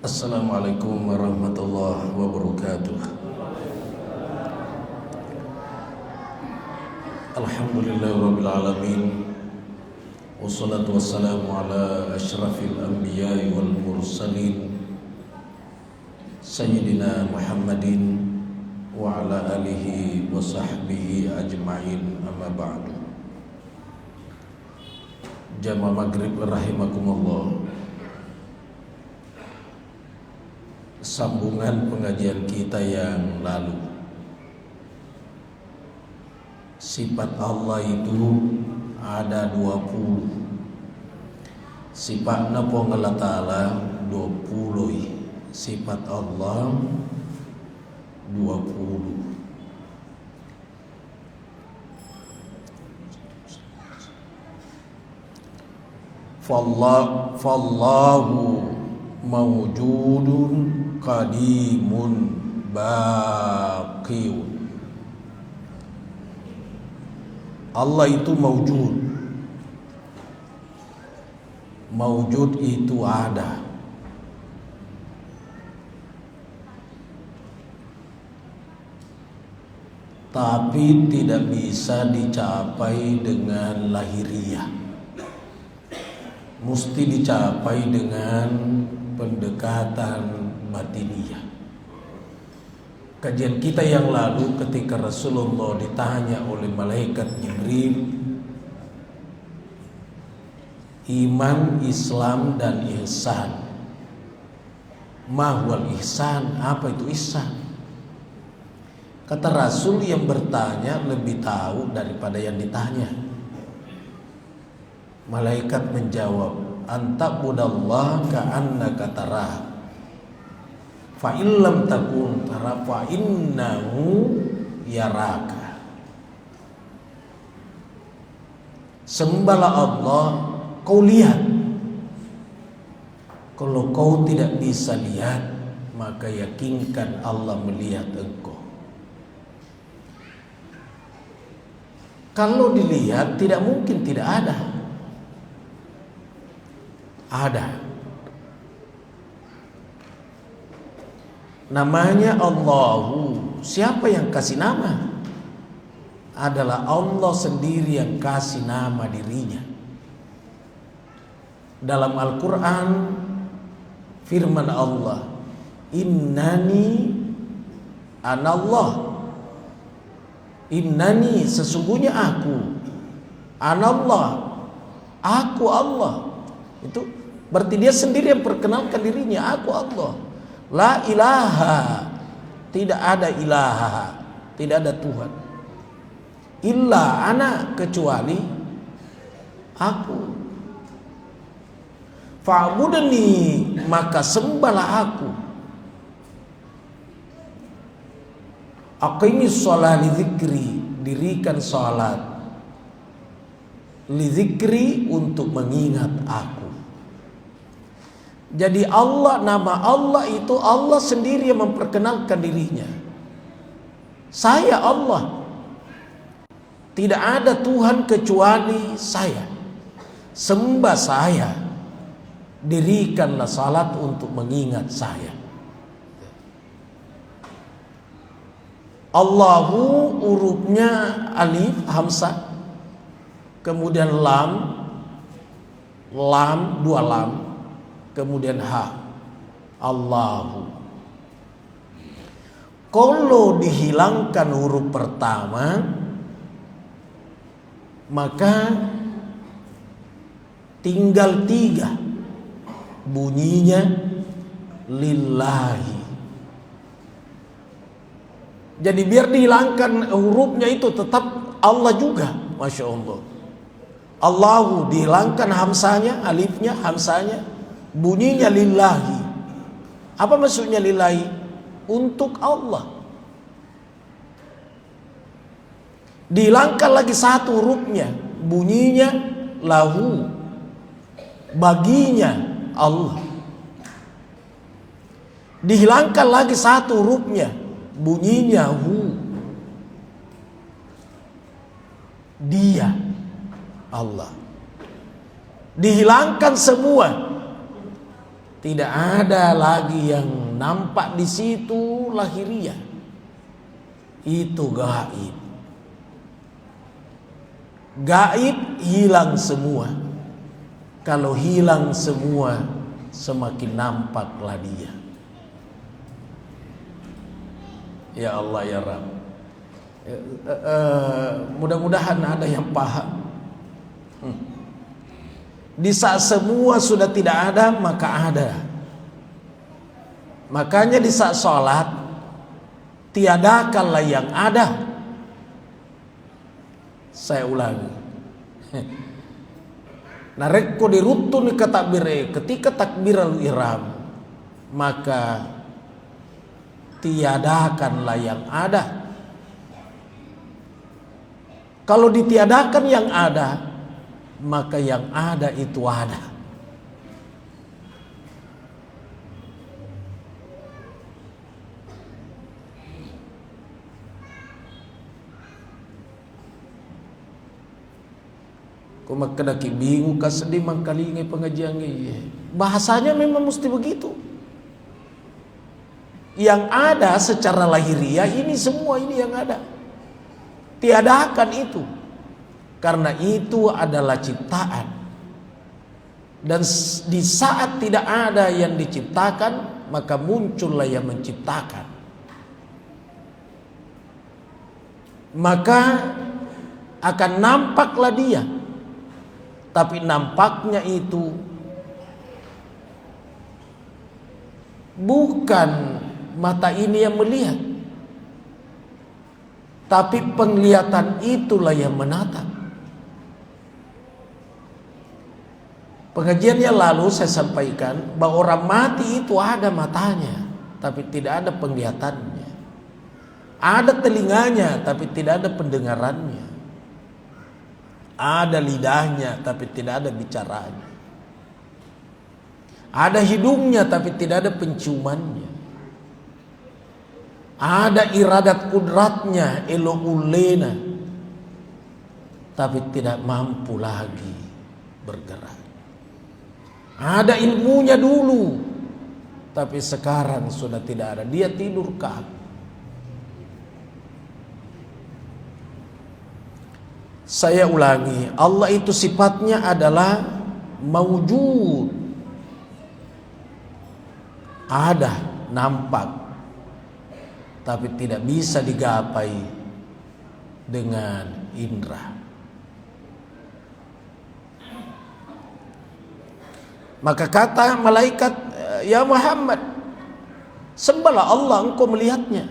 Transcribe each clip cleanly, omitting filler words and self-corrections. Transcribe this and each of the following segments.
Assalamualaikum warahmatullahi wabarakatuh. Alhamdulillahirabbil alamin. Wassalatu wassalamu ala asyrafil anbiya'i wal mursalin Sayyidina Muhammadin wa ala alihi wa sahbihi ajma'in, amma ba'du. Jamaah maghrib rahimakumullah. Sambungan pengajian kita yang lalu, sifat Allah itu ada 20. Sifat napa Allah Ta'ala 20. Sifat Allah 20. Fallahu mawjudun qadimun baqiyun. Allah itu mawjud. Mawjud itu ada. Tapi tidak bisa dicapai dengan lahiriah. Mesti dicapai dengan pendekatan batiniah. Kajian kita yang lalu ketika Rasulullah ditanya oleh malaikat Jibril, iman, Islam, dan ihsan. Mahwal ihsan, apa itu ihsan? Kata Rasul, yang bertanya lebih tahu daripada yang ditanya. Malaikat menjawab, anta'budallaha ka'annaka tarah, fa illam takun tara fa innahu yaraka. Sembahlah Allah, kau lihat. Kalau kau tidak bisa lihat, maka yakinkan Allah melihat engkau. Kalau dilihat, tidak mungkin tidak ada. Ada. Namanya Allahu. Siapa yang kasih nama? Adalah Allah sendiri yang kasih nama dirinya. Dalam Al-Quran firman Allah, innani anallah. Innani, sesungguhnya aku. Anallah, aku Allah. Itu berarti dia sendiri yang perkenalkan dirinya, aku Allah. La ilaha, tidak ada ilaha, tidak ada Tuhan. Illa ana, kecuali aku. Fa'budni, maka sembahlah aku. Aqimis shalah li dzikri, dirikan salat li dzikri, untuk mengingat aku. Jadi Allah, nama Allah itu Allah sendiri yang memperkenalkan dirinya. Saya Allah. Tidak ada Tuhan kecuali saya. Sembah saya. Dirikanlah salat untuk mengingat saya. Allahu hurufnya alif, hamzah, kemudian lam, dua lam, kemudian ha. Allahu. Kalau dihilangkan huruf pertama, maka tinggal 3. Bunyinya lillahi. Jadi biar dihilangkan hurufnya itu tetap Allah juga. Masya Allah. Allahu dihilangkan hamzahnya, alifnya, hamzahnya, bunyinya lillahi. Apa maksudnya lillahi? Untuk Allah. Dihilangkan lagi satu hurufnya, bunyinya lahu, baginya Allah. Dihilangkan lagi satu hurufnya, bunyinya hu, dia Allah. Dihilangkan semua, Tidak ada lagi yang nampak di situ lahiriah. Itu gaib. Gaib hilang semua. Kalau hilang semua, semakin nampaklah dia. Ya Allah ya Rabb. Mudah-mudahan ada yang paham. Di saat semua sudah tidak ada, maka ada. Makanya di saat sholat, tiadakanlah yang ada. Saya ulangi. Narekko dirutun ke takbir, ketika takbirul ihram, maka tiadakanlah yang ada. Kalau ditiadakan yang ada, maka yang ada itu ada. Kau makadaki bingung kasedi mangkalingai pengajian ini. Bahasanya memang mesti begitu. Yang ada secara lahiriah ini semua ini yang ada. Tiadakan itu. Karena itu adalah ciptaan. Dan di saat tidak ada yang diciptakan, maka muncullah yang menciptakan. Maka akan nampaklah dia. Tapi nampaknya itu bukan mata ini yang melihat, tapi penglihatan itulah yang menatap. Pengajian yang lalu saya sampaikan bahwa orang mati itu ada matanya, tapi tidak ada penglihatannya. Ada telinganya, tapi tidak ada pendengarannya. Ada lidahnya, tapi tidak ada bicaranya. Ada hidungnya, tapi tidak ada penciumannya. Ada iradat kudratnya, eloulena, tapi tidak mampu lagi bergerak. Ada ilmunya dulu, tapi sekarang sudah tidak ada. Dia tidur kahf. Saya ulangi, Allah itu sifatnya adalah maujud. Ada, nampak, tapi tidak bisa digapai dengan indera. Maka kata malaikat, ya Muhammad, sembahlah Allah, engkau melihatnya.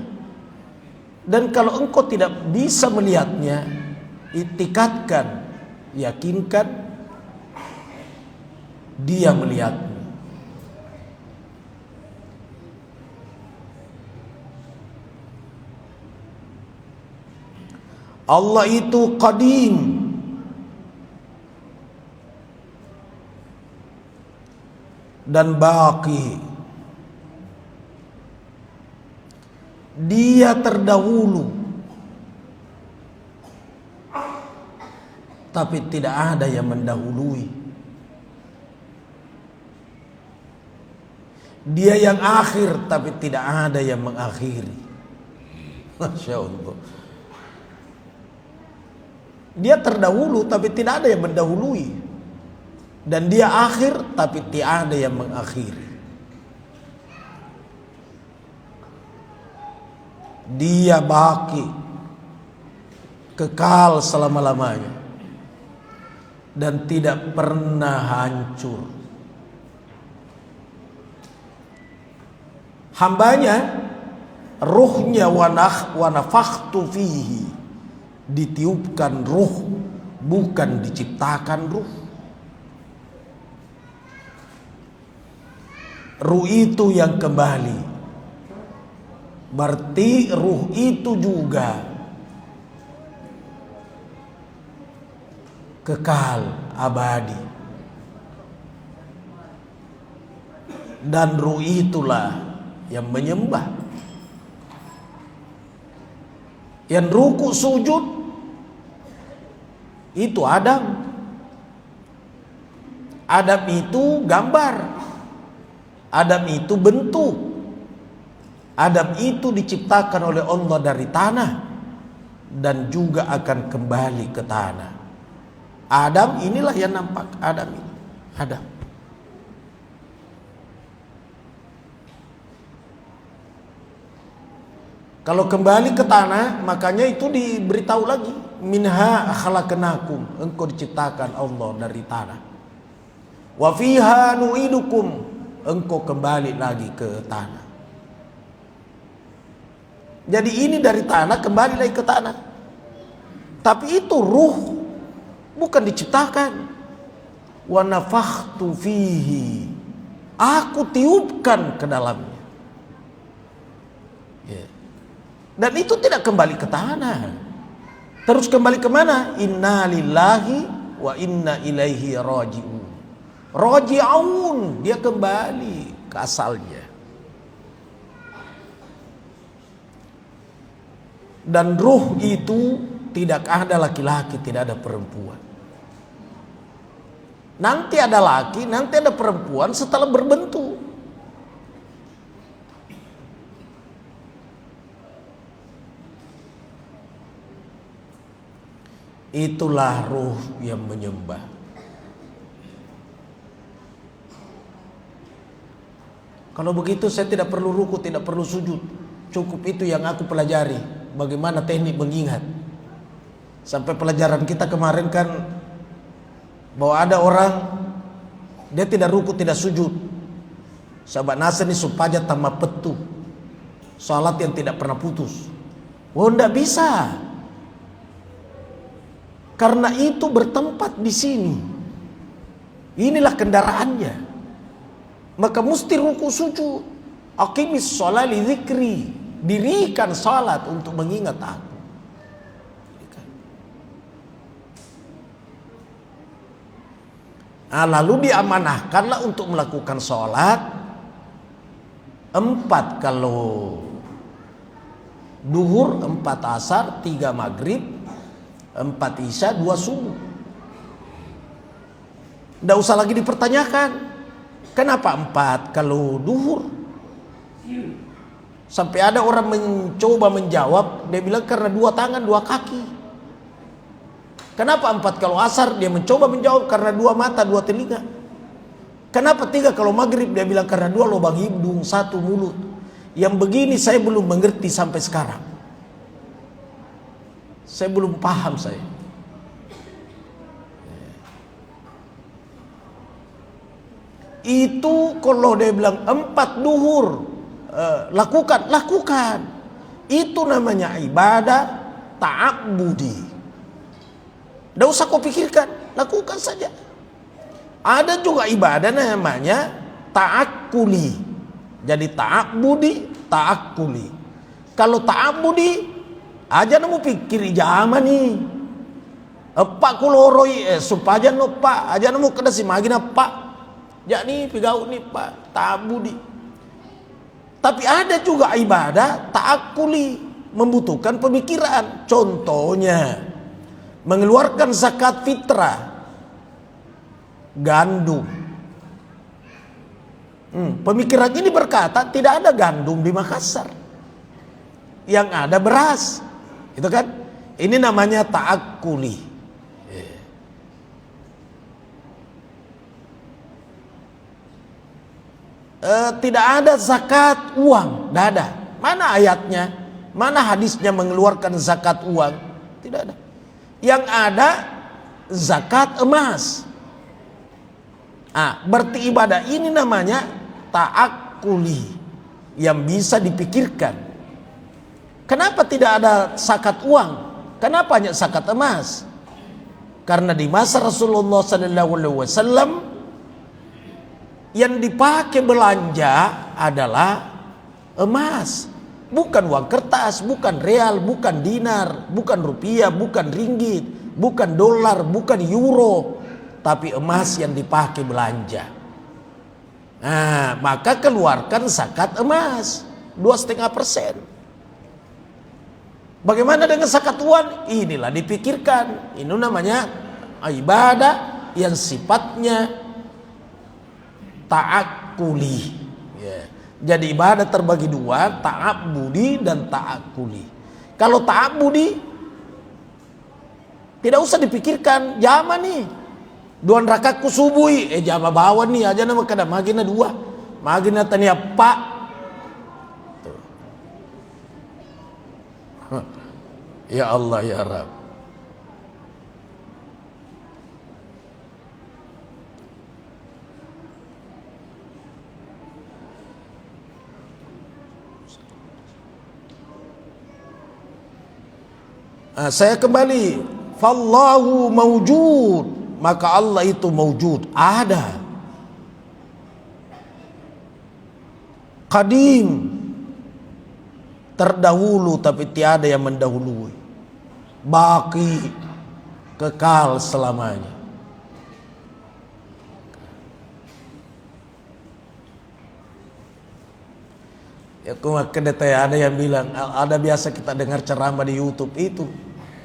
Dan kalau engkau tidak bisa melihatnya, itikadkan, yakinkan dia melihatmu. Allah itu qadim, dan baqi. Dia terdahulu, tapi tidak ada yang mendahului. Dia yang akhir, tapi tidak ada yang mengakhiri. Masya Allah. Dia terdahulu, tapi tidak ada yang mendahului. Dan dia akhir, tapi tidak ada yang mengakhiri. Dia baki, kekal selama-lamanya, dan tidak pernah hancur. Hambanya, ruhnya wa nafakhtu fihi, ditiupkan ruh, bukan diciptakan ruh. Ruh itu yang kembali, berarti ruh itu juga kekal, abadi. Dan ruh itulah yang menyembah, yang ruku sujud, itu Adam. Adam itu gambar. Adam itu bentuk. Adam itu diciptakan oleh Allah dari tanah dan juga akan kembali ke tanah. Adam inilah yang nampak. Adam ini. Adam. Kalau kembali ke tanah, makanya itu diberitahu lagi, minha khalaqnakum, engkau diciptakan Allah dari tanah. Wa fiha nu'idukum, engkau kembali lagi ke tanah. Jadi ini dari tanah kembali lagi ke tanah. Tapi itu ruh, bukan diciptakan. Wa nafakhtu fihi, aku tiupkan ke dalamnya. Dan itu tidak kembali ke tanah. Terus kembali ke mana? Inna lillahi wa inna ilaihi raji'un. Raji'un, dia kembali ke asalnya. Dan ruh itu tidak ada laki-laki, tidak ada perempuan. Nanti ada laki, nanti ada perempuan setelah berbentuk. Itulah ruh yang menyembah. Kalau begitu saya tidak perlu ruku, tidak perlu sujud. Cukup itu yang aku pelajari. Bagaimana teknik mengingat. Sampai pelajaran kita kemarin kan, bahwa ada orang dia tidak ruku, tidak sujud. Sahabat Nasr ini supaya tambah petu. Salat yang tidak pernah putus. Oh, tidak bisa. Karena itu bertempat di sini. Inilah kendaraannya. Maka mesti ruku sujud. Aqimis sholat li dzikri. Dirikan salat untuk mengingat aku. Nah, lalu diamanahkanlah untuk melakukan sholat 4 kalau duhur, 4 asar, 3 maghrib, 4 isya, 2 subuh. Tidak usah lagi dipertanyakan. Kenapa 4 kalau duhur? Sampai ada orang mencoba menjawab, dia bilang karena 2 tangan 2 kaki. Kenapa 4 kalau asar? Dia mencoba menjawab karena 2 mata 2 telinga. Kenapa 3 kalau maghrib? Dia bilang karena 2 lubang hidung 1 mulut. Yang begini saya belum mengerti sampai sekarang. Saya belum paham saya. Itu kalau dia bilang 4 duhur, lakukan. Itu namanya ibadah ta'abbudi. Tidak usah kau pikirkan, lakukan saja. Ada juga ibadah namanya ta'akkuli. Jadi ta'abbudi. Kalau ta'abbudi, aja namu pikir ijama nih. Apa kuloroi supaya no pak, aja namu kada si magina pak. Jadi pigau nih pak, ta'abbudi. Tapi ada juga ibadah ta'akkuli, membutuhkan pemikiran. Contohnya mengeluarkan zakat fitrah gandum. Pemikiran ini berkata tidak ada gandum di Makassar, yang ada beras, itu kan? Ini namanya ta'akkuli. Tidak ada zakat uang, tidak ada. Mana ayatnya? Mana hadisnya mengeluarkan zakat uang? Tidak ada. Yang ada zakat emas. Berarti ibadah ini namanya ta'akkuli, yang bisa dipikirkan. Kenapa tidak ada zakat uang? Kenapa hanya zakat emas? Karena di masa Rasulullah SAW yang dipakai belanja adalah emas, bukan uang kertas, bukan real, bukan dinar, bukan rupiah, bukan ringgit, bukan dolar, bukan euro, tapi emas yang dipakai belanja. Nah, maka keluarkan zakat emas 2,5%. Bagaimana dengan zakat uang? Inilah dipikirkan. Ini namanya ibadah yang sifatnya ta'akkuli. Ya. Jadi ibadah terbagi dua, ta'abbudi dan ta'akuli. Kalau ta'abbudi tidak usah dipikirkan jama nih. 2 rakaat ku subuhi, jama bawa nih aja nama kada magina 2. Magina tania pak. Ya Allah ya Rabb. Saya kembali, fallahu mawjud, maka Allah itu mawjud, ada. Qadim, terdahulu tapi tiada yang mendahului. Baqi, kekal selamanya. Ya ada yang bilang, ada biasa kita dengar ceramah di YouTube itu,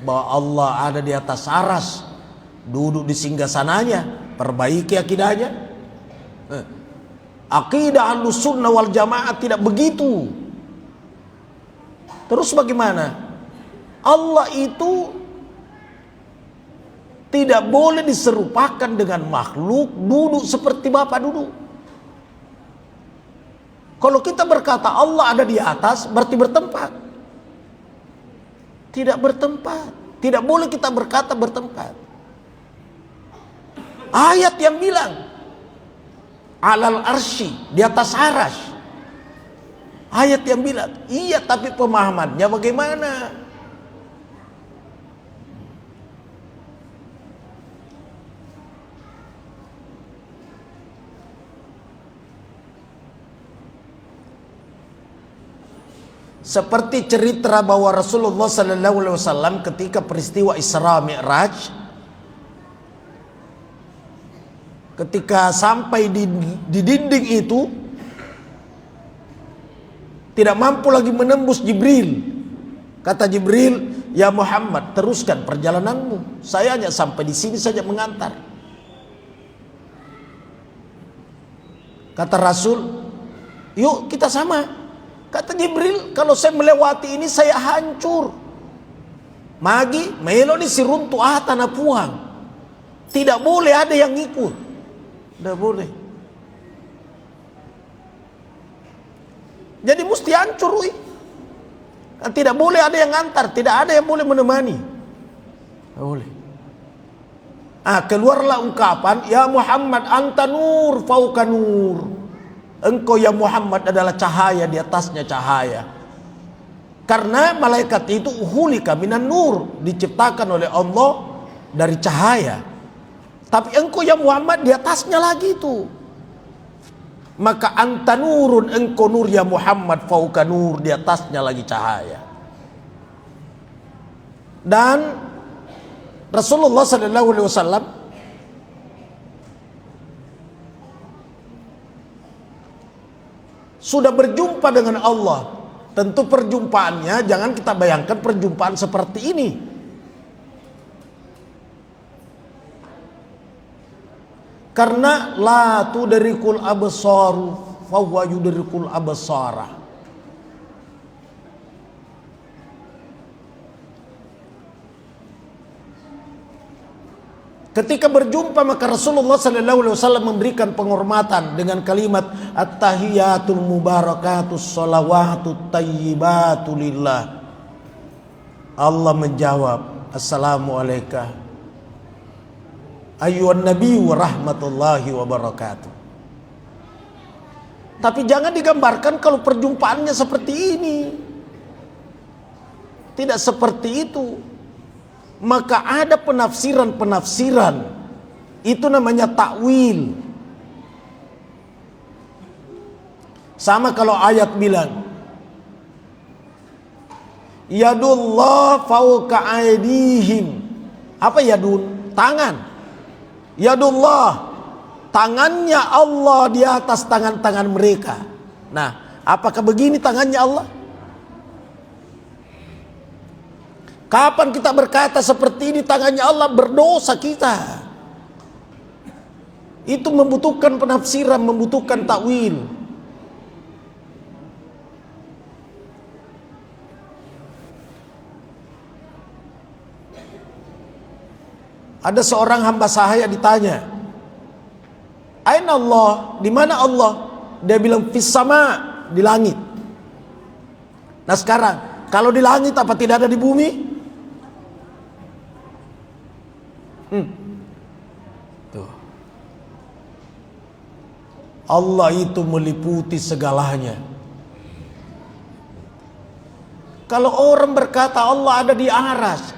bahwa Allah ada di atas aras, duduk di singgasananya. Perbaiki akidahnya. Akidah Ahlussunnah wal Jamaah tidak begitu. Terus bagaimana? Allah itu tidak boleh diserupakan dengan makhluk duduk seperti Bapak duduk. Kalau kita berkata Allah ada di atas, berarti bertempat. Tidak bertempat. Tidak boleh kita berkata bertempat. Ayat yang bilang alal arsy, di atas aras. Ayat yang bilang, iya, tapi pemahamannya bagaimana? Seperti cerita bahwa Rasulullah SAW ketika peristiwa Isra Mi'raj, ketika sampai di dinding itu, tidak mampu lagi menembus Jibril. Kata Jibril, ya Muhammad, teruskan perjalananmu. Saya hanya sampai di sini saja mengantar. Kata Rasul, yuk kita sama. Kata Jibril, kalau saya melewati ini saya hancur. Magi, melo ni si runtu tanah puang. Tidak boleh ada yang ikut. Tidak boleh. Jadi mesti hancur. Tidak boleh ada yang antar. Tidak ada yang boleh menemani. Tidak boleh. Keluarlah ungkapan, ya Muhammad anta nur fauka nur. Engkau ya Muhammad adalah cahaya, di atasnya cahaya. Karena malaikat itu hulika minan nur, diciptakan oleh Allah dari cahaya. Tapi engkau ya Muhammad di atasnya lagi itu. Maka anta nurun, engkau nur ya Muhammad fauka nur, di atasnya lagi cahaya. Dan Rasulullah SAW sudah berjumpa dengan Allah. Tentu perjumpaannya jangan kita bayangkan perjumpaan seperti ini. Karena la tudrikul absaru fa huwa yudrikul absara. Ketika berjumpa maka Rasulullah SAW memberikan penghormatan dengan kalimat at-tahiyatul mubarakatus sholawatut tayyibatu lillah. Allah menjawab, assalamualaikum ayyuhan nabi wa rahmatullahi wa barakatuh. Tapi jangan digambarkan kalau perjumpaannya seperti ini. Tidak seperti itu. Maka ada penafsiran-penafsiran, itu namanya takwil. Sama kalau ayat bilang yadullah fauqa aydihim. Apa yadun? Tangan. Yadullah, tangannya Allah di atas tangan-tangan mereka. Nah, apakah begini tangannya Allah? Kapan kita berkata seperti ini tangannya Allah, berdosa kita. Itu membutuhkan penafsiran, membutuhkan takwil. Ada seorang hamba sahaya ditanya, "Aina Allah?" Di mana Allah? Dia bilang, "Fis sama," di langit. Nah sekarang, kalau di langit apa tidak ada di bumi? Tuh. Allah itu meliputi segalanya. Kalau orang berkata Allah ada di aras,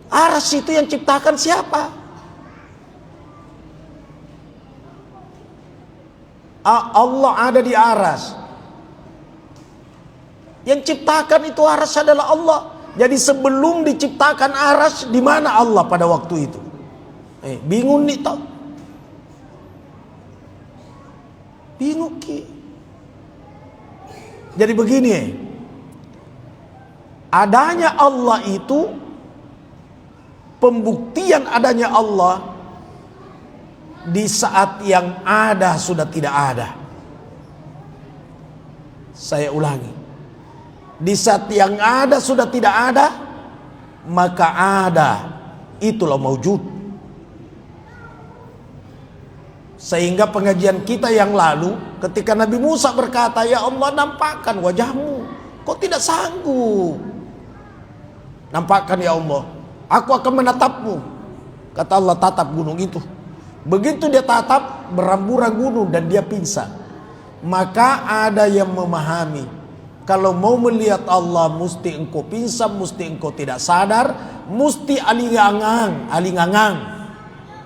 aras itu yang ciptakan siapa? Allah ada di aras. Yang ciptakan itu aras adalah Allah. Jadi sebelum diciptakan aras, di mana Allah pada waktu itu? Bingung nih toh? Bingung ki. Jadi begini, adanya Allah itu, pembuktian adanya Allah di saat yang ada sudah tidak ada. Saya ulangi, di saat yang ada sudah tidak ada, maka ada, itulah maujud. Sehingga pengajian kita yang lalu, ketika Nabi Musa berkata, "Ya Allah, nampakkan wajahmu." Kok tidak sanggup? "Nampakkan ya Allah, aku akan menatapmu." Kata Allah, "Tatap gunung itu." Begitu dia tatap, beramburan gunung dan dia pingsan. Maka ada yang memahami, kalau mau melihat Allah, mesti engkau pingsan, mesti engkau tidak sadar, mesti alingangang.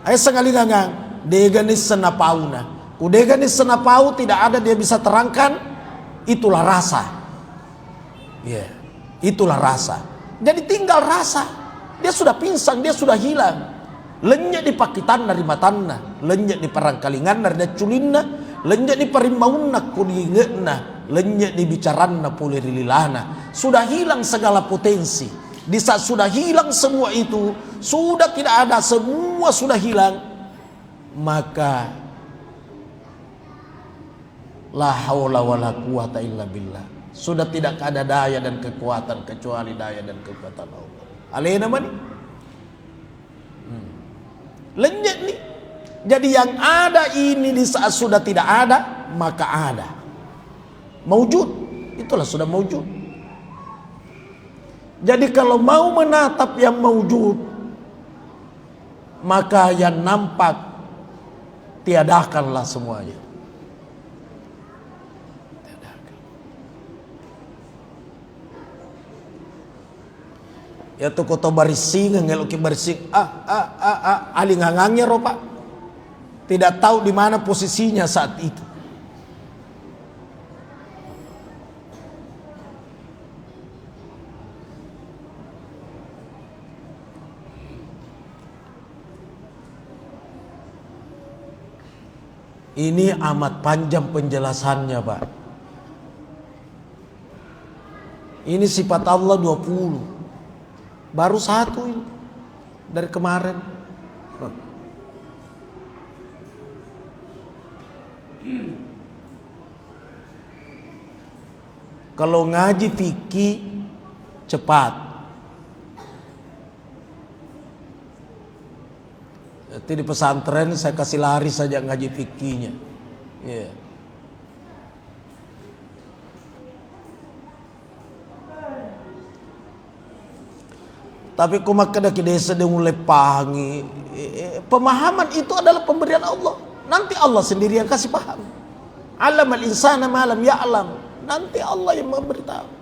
Ayo sengalingangang. Deganis senapauna. Kudeganis senapau tidak ada dia bisa terangkan. Itulah rasa. Ya, itulah rasa. Jadi tinggal rasa. Dia sudah pingsan, dia sudah hilang. Lenyap di pakitan dari matanna, lenyap di parangkalingan dari culinna, lenyap di parimbaunna kuningena, lenyap di bicaranna pulirililana. Sudah hilang segala potensi. Di saat sudah hilang semua itu, sudah tidak ada, semua sudah hilang, maka la haula wala quwata illa billah. Sudah tidak ada daya dan kekuatan kecuali daya dan kekuatan Allah. Alena mani. Lenyap nih. Jadi yang ada ini di saat sudah tidak ada, maka ada. Maujud. Itulah sudah maujud. Jadi kalau mau menatap yang maujud, maka yang nampak tiadakanlah semuanya. Tiadakan. Ya tu koto barising ngeluki barising alingangangnya ropa. Tidak tahu di mana posisinya saat itu. Ini amat panjang penjelasannya, Pak. Ini sifat Allah 20. Baru satu ini dari kemarin. Kalau ngaji fikih cepat. Jadi di pesantren saya kasih lari saja ngaji fikihnya. Yeah. Tapi kumakada desa dia mulai pangi. Pemahaman itu adalah pemberian Allah. Nanti Allah sendiri yang kasih paham. Alamal insana ma lam ya'lam. Nanti Allah yang memberitahu.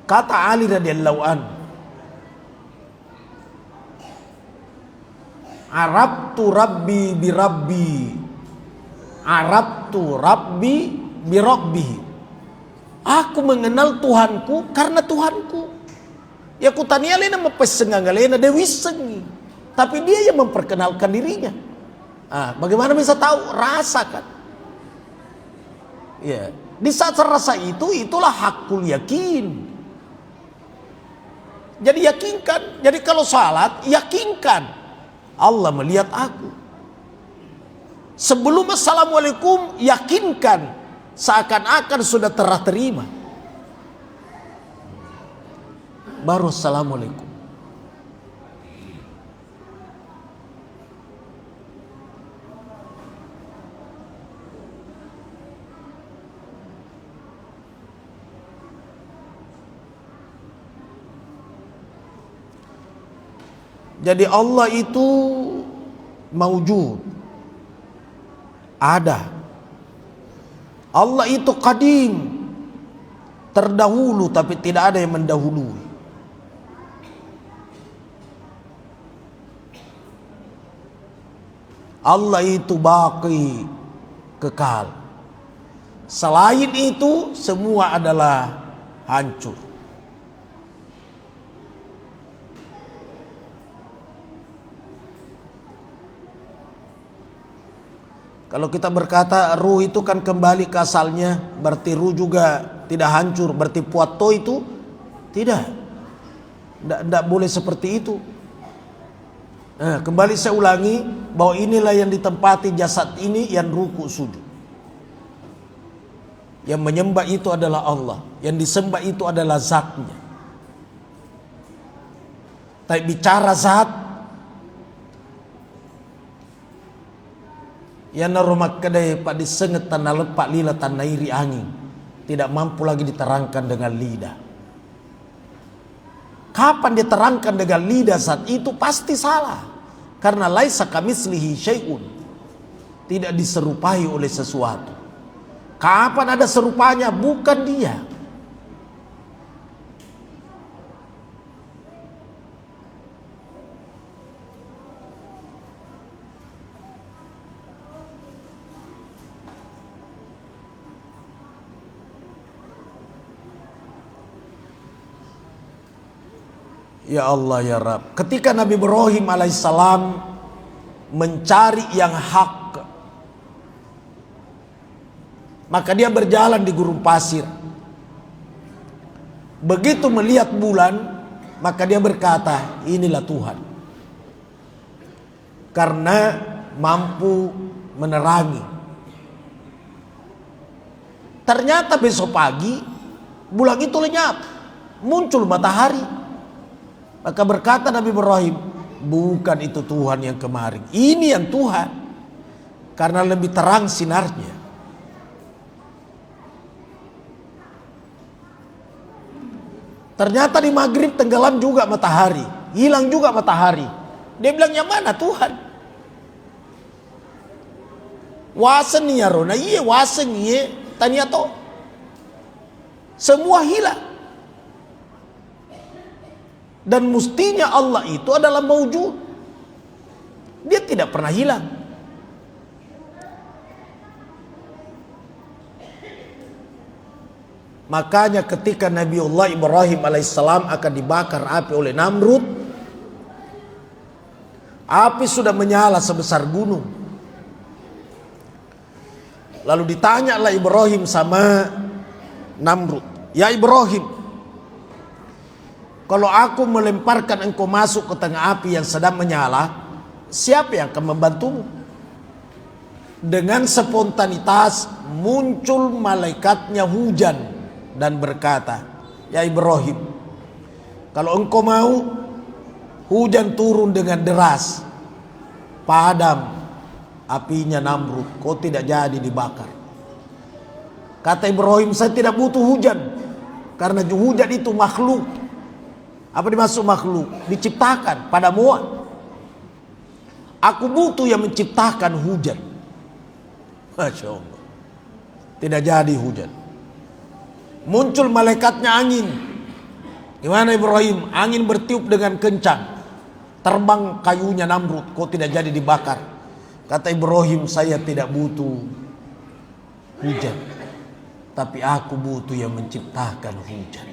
Kata Ali radhiyallahu anhu, Arabtu Rabbi bi Rabbi, Arabtu Rabbi bi Rabbi. Aku mengenal Tuhanku karena Tuhanku. Ya kutania lena mempesenggang lena dewi sengi, tapi dia yang memperkenalkan dirinya. Bagaimana bisa tahu? Rasakan. Ya, di saat rasa itu, itulah hakul yakin. Jadi yakinkan. Jadi kalau salat, yakinkan Allah melihat aku. Sebelum assalamualaikum, yakinkan seakan-akan sudah terima. Baru assalamualaikum. Jadi Allah itu maujud, ada. Allah itu qadim, terdahulu tapi tidak ada yang mendahului. Allah itu baqi, kekal. Selain itu semua adalah hancur. Kalau kita berkata ruh itu kan kembali ke asalnya, berarti ruh juga tidak hancur. Berarti puato itu tidak boleh seperti itu. Nah, kembali saya ulangi bahwa inilah yang ditempati jasad ini yang ruku sujud. Yang menyembah itu adalah Allah, yang disembah itu adalah zatnya. Tapi bicara zat, yang narumak kedai pak disenget tanah lepak lila tanah iri angin, tidak mampu lagi diterangkan dengan lidah. Kapan diterangkan dengan lidah saat itu pasti salah, karena laisa kamitslihi syai'un, tidak diserupai oleh sesuatu. Kapan ada serupanya? Bukan dia. Ya Allah ya Rabb, ketika Nabi Ibrahim alaihissalam mencari yang hak, maka dia berjalan di gurun pasir. Begitu melihat bulan, maka dia berkata, inilah Tuhan, karena mampu menerangi. Ternyata besok pagi bulan itu lenyap, muncul matahari. Maka berkata Nabi Ibrahim, bukan itu Tuhan yang kemarin, ini yang Tuhan, karena lebih terang sinarnya. Ternyata di maghrib tenggelam juga matahari, hilang juga matahari. Dia bilang, yang mana Tuhan? Wasen ya rona, iya wasen iya, tanya to. Semua hilang. Dan mestinya Allah itu adalah maujud. Dia tidak pernah hilang. Makanya ketika Nabiullah Ibrahim alaihissalam akan dibakar api oleh Namrud, api sudah menyala sebesar gunung. Lalu ditanyalah Ibrahim sama Namrud, ya Ibrahim, kalau aku melemparkan engkau masuk ke tengah api yang sedang menyala, siapa yang akan membantumu? Dengan spontanitas muncul malaikatnya hujan dan berkata, ya Ibrahim, kalau engkau mau, hujan turun dengan deras, padam apinya Namrud, kau tidak jadi dibakar. Kata Ibrahim, saya tidak butuh hujan, karena hujan itu makhluk. Apa dimaksud makhluk? Diciptakan pada mua. Aku butuh yang menciptakan hujan. Masya Allah. Tidak jadi hujan. Muncul malaikatnya angin. Gimana Ibrahim? Angin bertiup dengan kencang. Terbang kayunya Namrud. Kok tidak jadi dibakar? Kata Ibrahim, saya tidak butuh hujan, tapi aku butuh yang menciptakan hujan.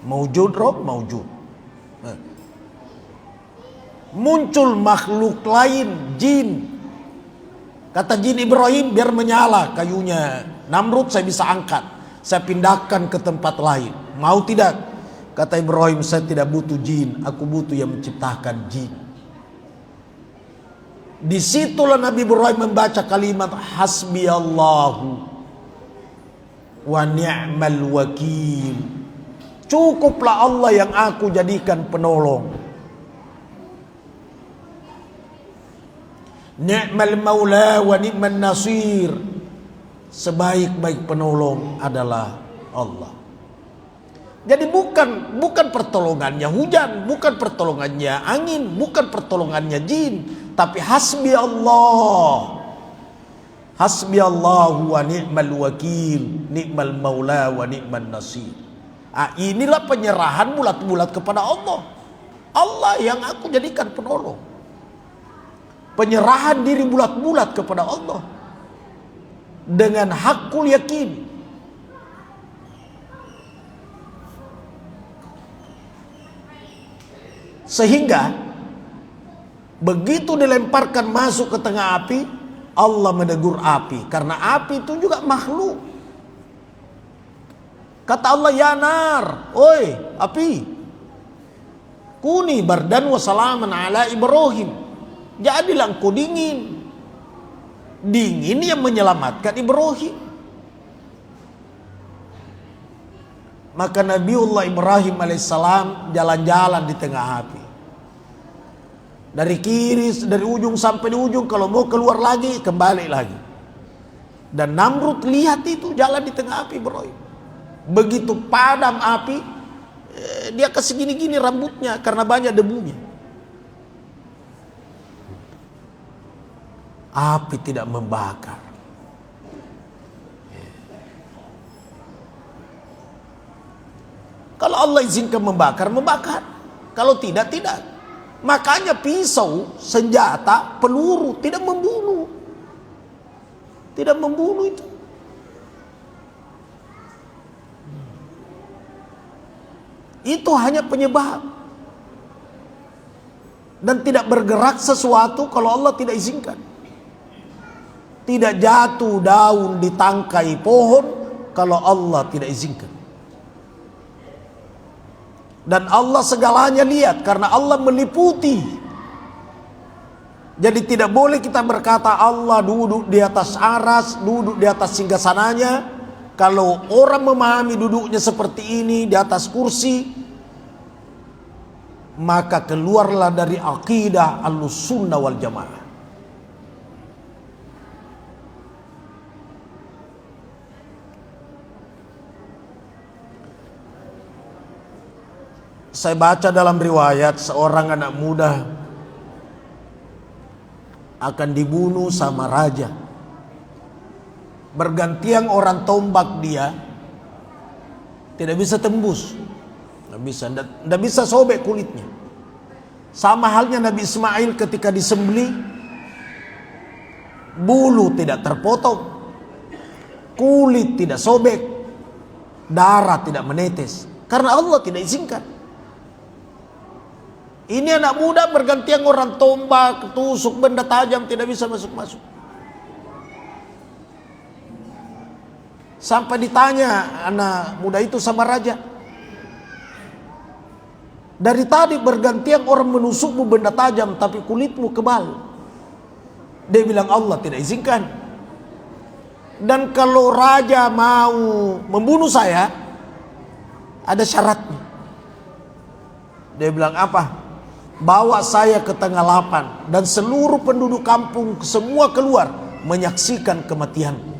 Maujud Rob, maujud. Muncul makhluk lain, jin. Kata jin Ibrahim, biar menyala kayunya Namrud, saya bisa angkat, saya pindahkan ke tempat lain. Mau tidak? Kata Ibrahim, saya tidak butuh jin, aku butuh yang menciptakan jin. Disitulah Nabi Ibrahim membaca kalimat hasbiyallahu wa ni'mal wakil. Cukuplah Allah yang aku jadikan penolong. Ni'mal maula wa ni'man nasir. Sebaik-baik penolong adalah Allah. Jadi bukan pertolongannya hujan, bukan pertolongannya angin, bukan pertolongannya jin, tapi hasbi Allah. Hasbi Allah wa ni'mal wakil, ni'mal maula wa ni'man nasir. Inilah penyerahan bulat-bulat kepada Allah. Allah yang aku jadikan penolong. Penyerahan diri bulat-bulat kepada Allah dengan hakul yakin. Sehingga begitu dilemparkan masuk ke tengah api, Allah menegur api, karena api itu juga makhluk. Kata Allah, ya nar, oi api, kuni bardan wa salaman ala Ibrahim. Jadilah engkau dingin. Dingin yang menyelamatkan Ibrahim. Maka Nabiullah Ibrahim alaihissalam jalan-jalan di tengah api. Dari kiri, dari ujung sampai di ujung, kalau mau keluar lagi, kembali lagi. Dan Namrud lihat itu jalan di tengah api Ibrahim. Begitu padam api, dia kasih gini-gini rambutnya karena banyak debunya. Api tidak membakar. Kalau Allah izinkan membakar, membakar. Kalau tidak, tidak. Makanya pisau, senjata, peluru tidak membunuh. Tidak membunuh itu. Itu hanya penyebab. Dan tidak bergerak sesuatu kalau Allah tidak izinkan. Tidak jatuh daun di tangkai pohon kalau Allah tidak izinkan. Dan Allah segalanya lihat karena Allah meliputi. Jadi tidak boleh kita berkata Allah duduk di atas aras, duduk di atas singgasananya. Kalau orang memahami duduknya seperti ini di atas kursi, maka keluarlah dari akidah Ahlussunnah wal Jamaah. Saya baca dalam riwayat seorang anak muda akan dibunuh sama raja. Bergantian orang tombak dia, tidak bisa tembus, tidak bisa sobek kulitnya. Sama halnya Nabi Ismail ketika disembelih, bulu tidak terpotong, kulit tidak sobek, darah tidak menetes, karena Allah tidak izinkan. Ini anak muda bergantian orang tombak, tusuk benda tajam, tidak bisa masuk-masuk. Sampai ditanya anak muda itu sama raja, dari tadi bergantian orang menusukmu benda tajam, tapi kulitmu kebal. Dia bilang Allah tidak izinkan. Dan kalau raja mau membunuh saya, ada syaratnya. Dia bilang apa? Bawa saya ke tengah lapang dan seluruh penduduk kampung semua keluar menyaksikan kematianku.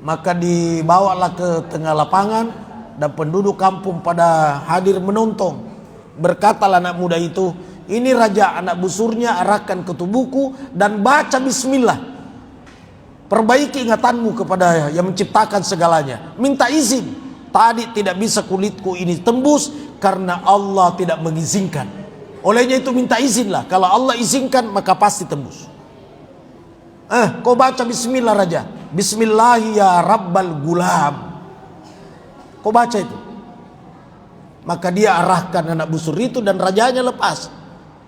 Maka dibawalah ke tengah lapangan dan penduduk kampung pada hadir menonton. Berkatalah anak muda itu, ini raja, anak busurnya arahkan ke tubuhku dan baca bismillah. Perbaiki ingatanmu kepada yang menciptakan segalanya. Minta izin. Tadi tidak bisa kulitku ini tembus karena Allah tidak mengizinkan. Olehnya itu minta izinlah. Kalau Allah izinkan maka pasti tembus. Kau baca bismillah raja. Bismillahi ya rabbal gulam. Kau baca itu. Maka dia arahkan anak busur itu dan rajanya lepas.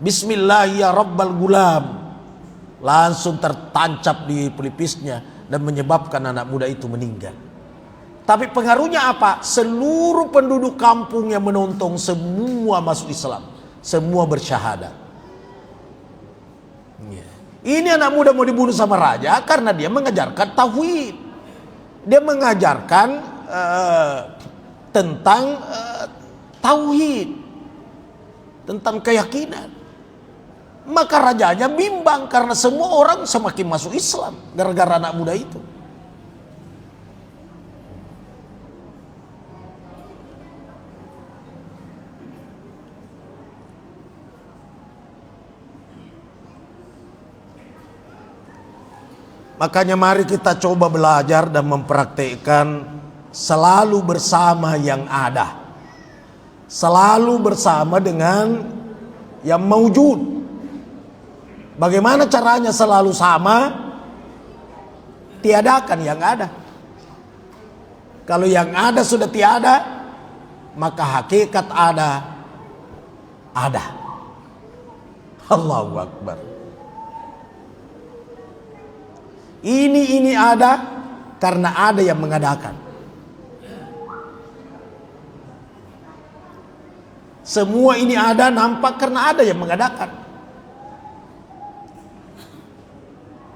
Bismillahi ya rabbal gulam. Langsung tertancap di pelipisnya dan menyebabkan anak muda itu meninggal. Tapi pengaruhnya apa? Seluruh penduduk kampung yang menonton semua masuk Islam, semua bersyahadat. Ini anak muda mau dibunuh sama raja karena dia mengajarkan tauhid. Dia mengajarkan tentang tauhid, tentang keyakinan. Maka rajanya bimbang karena semua orang semakin masuk Islam gara-gara anak muda itu. Makanya mari kita coba belajar dan mempraktekkan selalu bersama yang ada. Selalu bersama dengan yang maujud. Bagaimana caranya selalu sama? Tiadakan yang ada. Kalau yang ada sudah tiada, maka hakikat ada. Allahu Akbar. Ini ada karena ada yang mengadakan. Semua ini ada nampak karena ada yang mengadakan.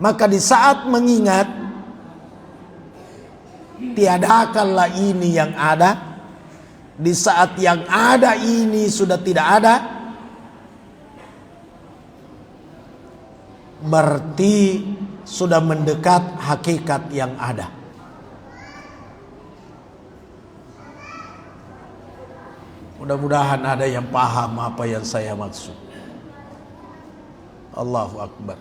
Maka di saat mengingat, tiadakanlah ini yang ada. Di saat yang ada ini sudah tidak ada, berarti sudah mendekat hakikat yang ada. Mudah-mudahan ada yang paham apa yang saya maksud. Allahu Akbar.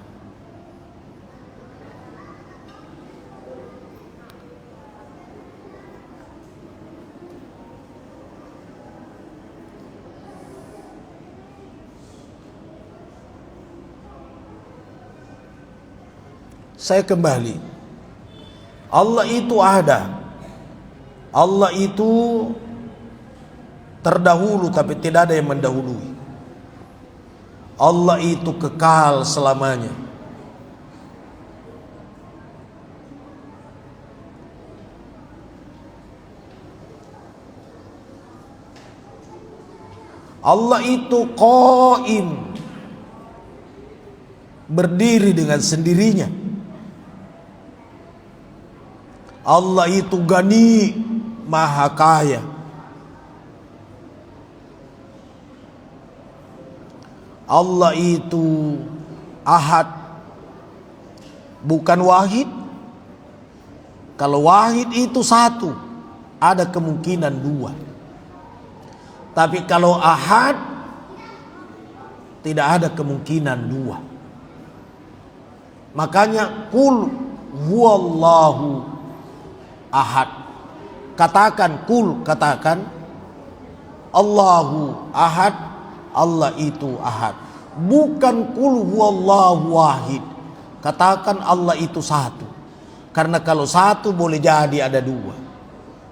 Saya kembali. Allah itu ada. Allah itu terdahulu tapi tidak ada yang mendahului. Allah itu kekal selamanya. Allah itu qaim, berdiri dengan sendirinya. Allah itu Gani, maha kaya. Allah itu Ahad, bukan Wahid. Kalau Wahid itu satu, ada kemungkinan dua. Tapi kalau Ahad, tidak ada kemungkinan dua. Makanya Qul huwallahu ahad. Katakan kul, katakan Allahu ahad, Allah itu ahad. Bukan kul huwallahu wahid. Katakan Allah itu satu. Karena kalau satu boleh jadi ada dua,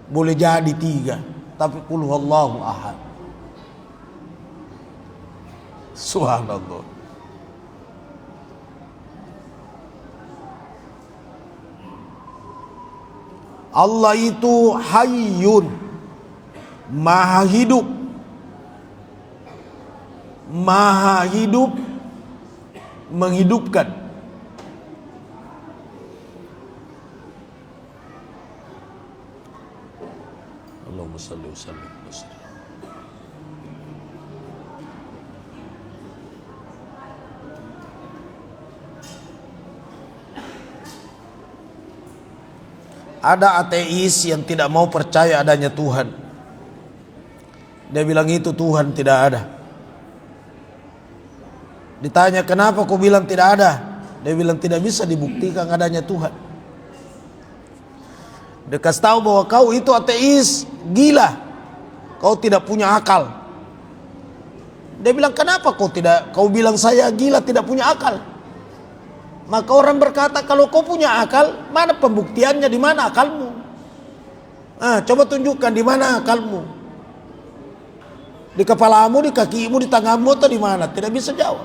boleh jadi tiga. Tapi kul huwallahu ahad. Subhanallah. Allah itu hayyun, maha hidup. Maha hidup, menghidupkan. Allahumma salli wa sallim. Ada ateis yang tidak mau percaya adanya Tuhan. Dia bilang itu Tuhan tidak ada. Ditanya kenapa kau bilang tidak ada? Dia bilang tidak bisa dibuktikan adanya Tuhan. Dia kasih tahu bahwa kau itu ateis, gila. Kau tidak punya akal. Dia bilang kenapa kau bilang saya gila tidak punya akal? Maka orang berkata kalau kau punya akal, mana pembuktiannya, di mana akalmu? Coba tunjukkan di mana akalmu. Di kepalamu, di kakimu, di tanganmu atau di mana? Tidak bisa jawab.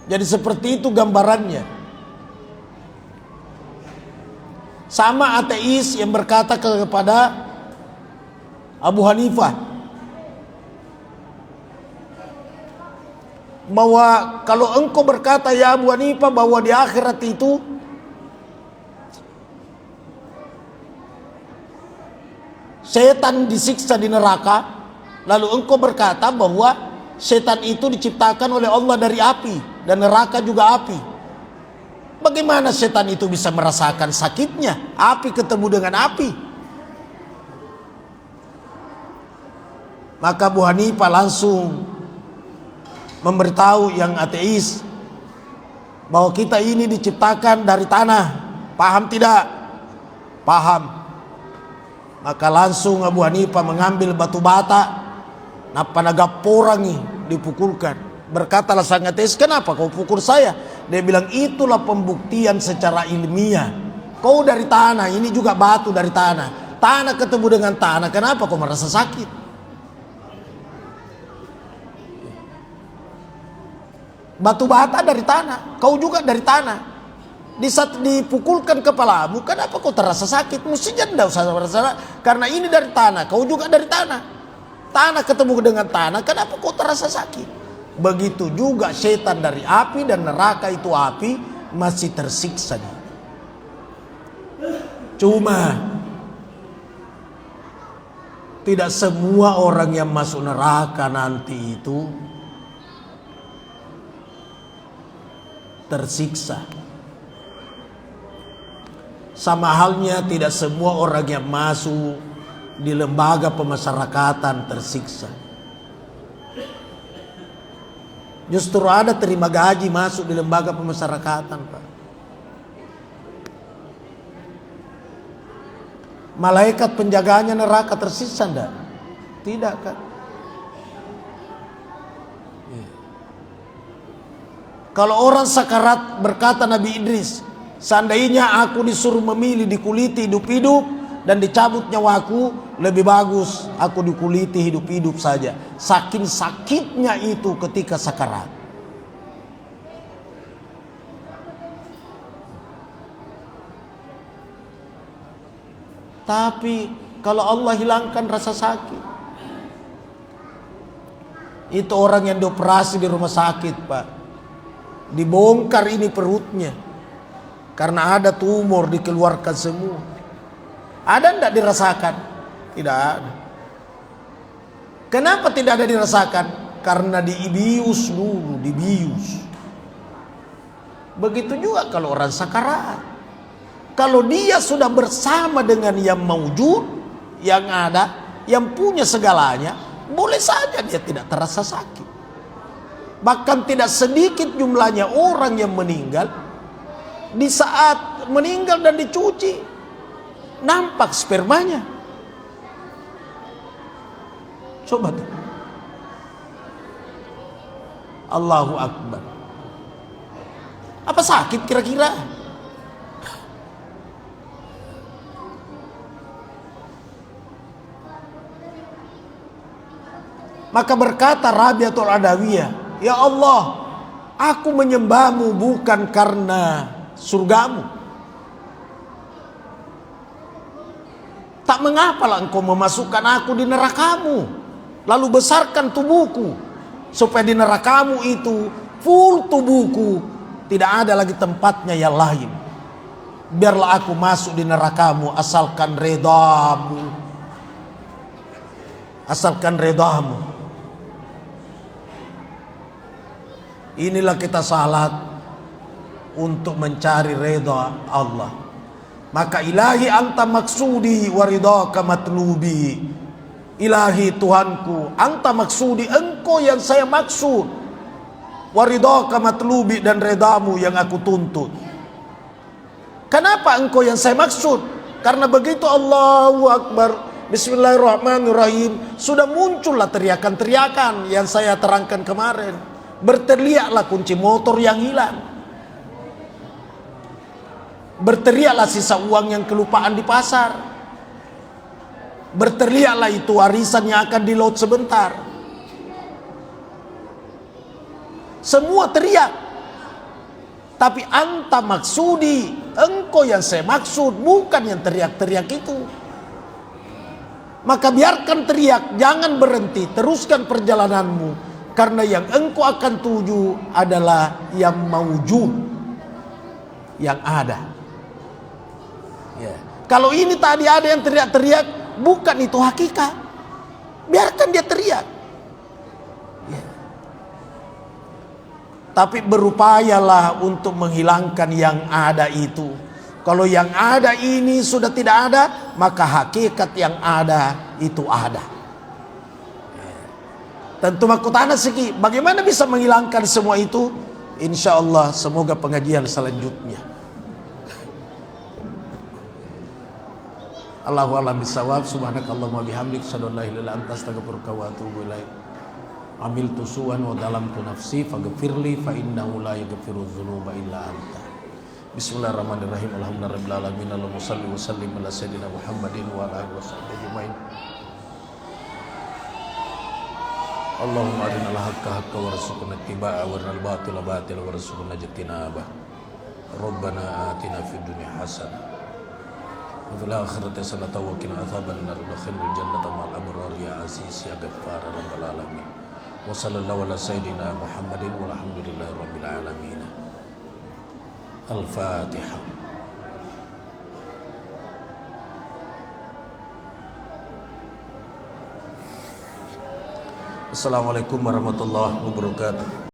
Jadi seperti itu gambarannya. Sama ateis yang berkata kepada Abu Hanifah bahwa kalau engkau berkata ya Abu Hanifah bahwa di akhirat itu setan disiksa di neraka, lalu engkau berkata bahwa setan itu diciptakan oleh Allah dari api dan neraka juga api. Bagaimana setan itu bisa merasakan sakitnya api ketemu dengan api? Maka Abu Hanifah langsung memberitahu yang ateis bahwa kita ini diciptakan dari tanah. Paham tidak? Paham. Maka langsung Abu Hanifah mengambil batu bata, napa nagaporangi, dipukulkan. Berkatalah sang ateis, kenapa kau pukul saya? Dia bilang, itulah pembuktian secara ilmiah. Kau dari tanah, ini juga batu dari tanah. Tanah ketemu dengan tanah, kenapa kau merasa sakit? Batu bata dari tanah, kau juga dari tanah. Di saat dipukulkan kepalamu, kenapa kau terasa sakit? Mestinya tidak usah merasa, karena ini dari tanah, kau juga dari tanah. Tanah ketemu dengan tanah, kenapa kau terasa sakit? Begitu juga setan dari api dan neraka itu api masih tersiksa. Cuma tidak semua orang yang masuk neraka nanti itu tersiksa. Sama halnya tidak semua orang yang masuk di lembaga pemasyarakatan tersiksa. Justru ada terima gaji masuk di lembaga pemasyarakatan, Pak. Malaikat penjaganya neraka tersiksa enggak? Tidak kan? Kalau orang sakarat, berkata Nabi Idris, seandainya aku disuruh memilih dikuliti hidup-hidup dan dicabut nyawaku, lebih bagus aku dikuliti hidup-hidup saja. Saking sakitnya itu ketika sakarat. Tapi kalau Allah hilangkan rasa sakit, itu orang yang dioperasi di rumah sakit, Pak, dibongkar ini perutnya karena ada tumor, dikeluarkan semua. Ada enggak dirasakan? Tidak ada. Kenapa tidak ada dirasakan? Karena dibius dulu, dibius. Begitu juga kalau orang sakarat. Kalau dia sudah bersama dengan yang maujud, yang ada, yang punya segalanya, boleh saja dia tidak terasa sakit. Bahkan tidak sedikit jumlahnya orang yang meninggal, di saat meninggal dan dicuci, nampak spermanya. Coba tuh. Allahu Akbar. Apa sakit kira-kira? Maka berkata Rabi'atul Adawiyah, ya Allah, aku menyembahmu bukan karena surgamu. Tak mengapalah engkau memasukkan aku di nerakamu, lalu besarkan tubuhku, supaya di nerakamu itu full tubuhku, tidak ada lagi tempatnya yang lain. Biarlah aku masuk di nerakamu asalkan redamu. Asalkan redamu. Inilah kita salat untuk mencari reda Allah. Maka ilahi anta maksudi wa ridhaka matlubi. Ilahi Tuhanku, anta maksudi, engkau yang saya maksud. Wa ridhaka matlubi, dan redamu yang aku tuntut. Kenapa engkau yang saya maksud? Karena begitu Allahu Akbar, Bismillahirrahmanirrahim, sudah muncullah teriakan-teriakan yang saya terangkan kemarin. Berteriaklah kunci motor yang hilang. Berteriaklah sisa uang yang kelupaan di pasar. Berteriaklah itu warisan yang akan di laut sebentar. Semua teriak. Tapi anta maksudi, engkau yang saya maksud, bukan yang teriak-teriak itu. Maka biarkan teriak, jangan berhenti, teruskan perjalananmu. Karena yang engkau akan tuju adalah yang maujud, yang ada. Ya. Kalau ini tadi ada yang teriak-teriak, bukan itu hakikat. Biarkan dia teriak. Ya. Tapi berupayalah untuk menghilangkan yang ada itu. Kalau yang ada ini sudah tidak ada, maka hakikat yang ada itu ada. Tentu makutana segi, bagaimana bisa menghilangkan semua itu? Insya Allah semoga pengajian selanjutnya. Allahu a'lam bishawab. Subhanakallahumma bihamdik, asyhadu an la ilaha illa anta, astaghfiruka wa atubu ilaik. Amiltu su'an wa dalamtu nafsi faghfirli fa innahu la yaghfiru dzunuba illa anta. Bismillahirrahmanirrahim. Alhamdulillahirabbil alamin. Allahumma shalli wa sallim ala sayyidina Muhammadin wa ala alihi washabbihi ajmain. Allahumma arinal haqqa haqqan warzuqna ittiba'ahu wa arinal batila batilan warzuqna ijtinabah. Rabbana atina fid dunya hasanah wa fil akhirati hasanah wa qina adzabannar. Udkhilnal jannata ma'al abrar ya aziz ya ghaffar rabbal alamin. Wa sallallahu ala sayyidina Muhammadin walhamdulillahi rabbil alamin. Al-Fatihah. Assalamualaikum warahmatullahi wabarakatuh.